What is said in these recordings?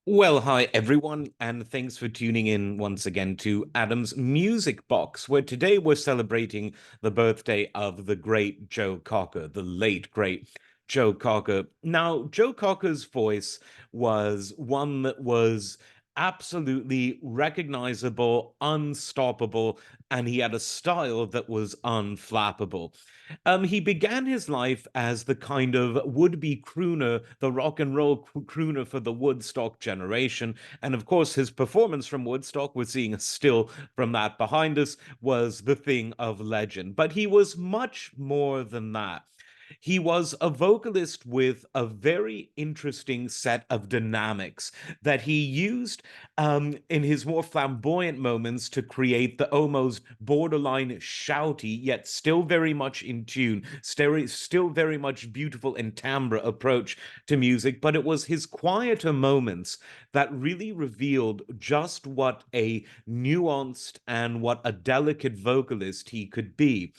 Well, hi everyone, and thanks for tuning in once again to Adam's Music Box, where today we're celebrating the birthday of the great Joe Cocker, the late great Joe Cocker. Now, Joe Cocker's voice was one that was absolutely recognizable, unstoppable, and he had a style that was unflappable. He began his life as the kind of would-be crooner, the rock and roll crooner for the Woodstock generation. And of course, his performance from Woodstock, we're seeing a still from that behind us, was the thing of legend. But he was much more than that. He was a vocalist with a very interesting set of dynamics that he used in his more flamboyant moments to create the almost borderline shouty, yet still very much in tune, still very much beautiful and timbre approach to music. But it was his quieter moments that really revealed just what a nuanced and what a delicate vocalist he could be.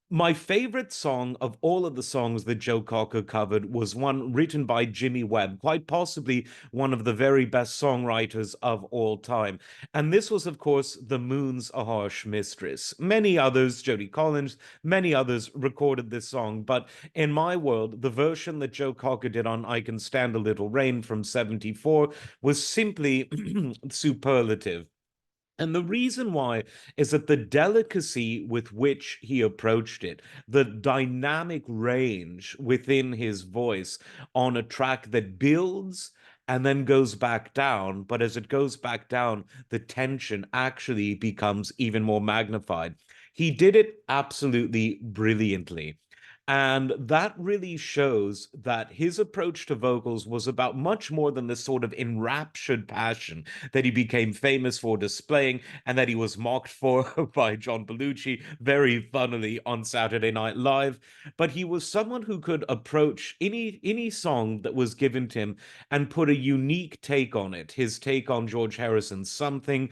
My favorite song of all of the songs that Joe Cocker covered was one written by Jimmy Webb, quite possibly one of the very best songwriters of all time. And this was, of course, The Moon's a Harsh Mistress. Many others, Jody Collins, many others recorded this song, but in my world, the version that Joe Cocker did on I Can Stand a Little Rain from 74 was simply superlative. And the reason why is that the delicacy with which he approached it, the dynamic range within his voice on a track that builds and then goes back down. But as it goes back down, the tension actually becomes even more magnified. He did it absolutely brilliantly. And that really shows that his approach to vocals was about much more than this sort of enraptured passion that he became famous for displaying and that he was mocked for by John Belushi very funnily on Saturday Night Live. But he was someone who could approach any song that was given to him and put a unique take on it. His take on George Harrison's Something,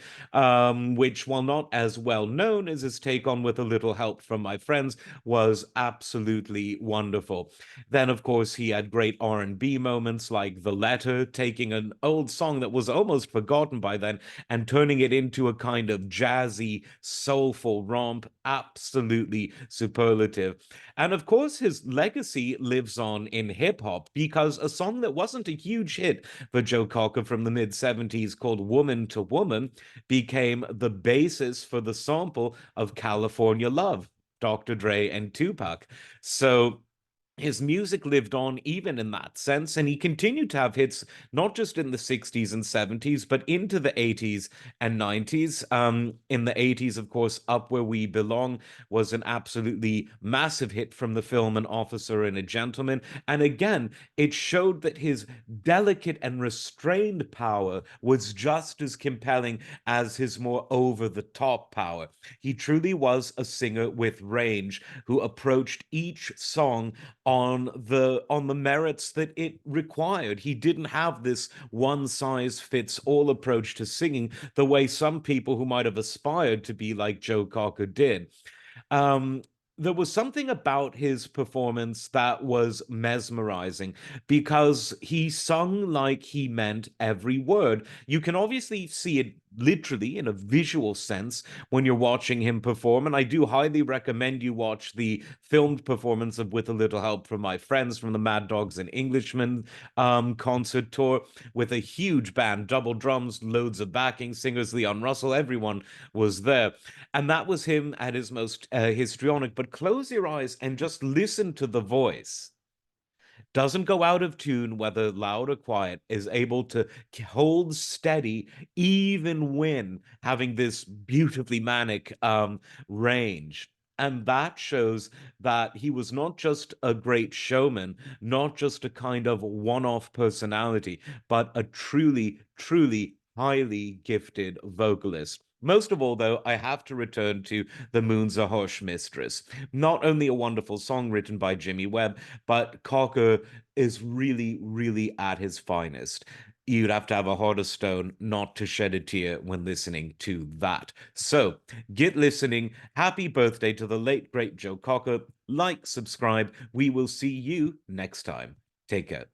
which, while not as well known as his take on With a Little Help from My Friends, was absolutely wonderful. Then, of course, he had great R&B moments like The Letter, taking an old song that was almost forgotten by then and turning it into a kind of jazzy, soulful romp, absolutely superlative. And of course, his legacy lives on in hip hop because a song that wasn't a huge hit for Joe Cocker from the mid 70s called Woman to Woman became the basis for the sample of California Love, Dr. Dre and Tupac. So his music lived on even in that sense, and he continued to have hits not just in the 60s and 70s, but into the 80s and 90s. In the 80s, of course, Up Where We Belong was an absolutely massive hit from the film An Officer and a Gentleman. And again, it showed that his delicate and restrained power was just as compelling as his more over the top power. He truly was a singer with range who approached each song on the merits that it required. He didn't have this one size fits all approach to singing the way some people who might have aspired to be like Joe Cocker did. Um, there was something about his performance that was mesmerizing because he sung like he meant every word. You can obviously see it literally in a visual sense when you're watching him perform. And I do highly recommend you watch the filmed performance of With a Little Help from My Friends from the Mad Dogs and Englishmen concert tour with a huge band, double drums, loads of backing singers, Leon Russell, everyone was there. And that was him at his most histrionic. But close your eyes and just listen to the voice. Doesn't go out of tune, whether loud or quiet, is able to hold steady even when having this beautifully manic range. And that shows that he was not just a great showman, not just a kind of one off personality, but a truly, truly highly gifted vocalist. Most of all, though, I have to return to The Moon's a Harsh Mistress. Not only a wonderful song written by Jimmy Webb, but Cocker is really, really at his finest. You'd have to have a heart of stone not to shed a tear when listening to that. So get listening. Happy birthday to the late, great Joe Cocker. Like, subscribe. We will see you next time. Take care.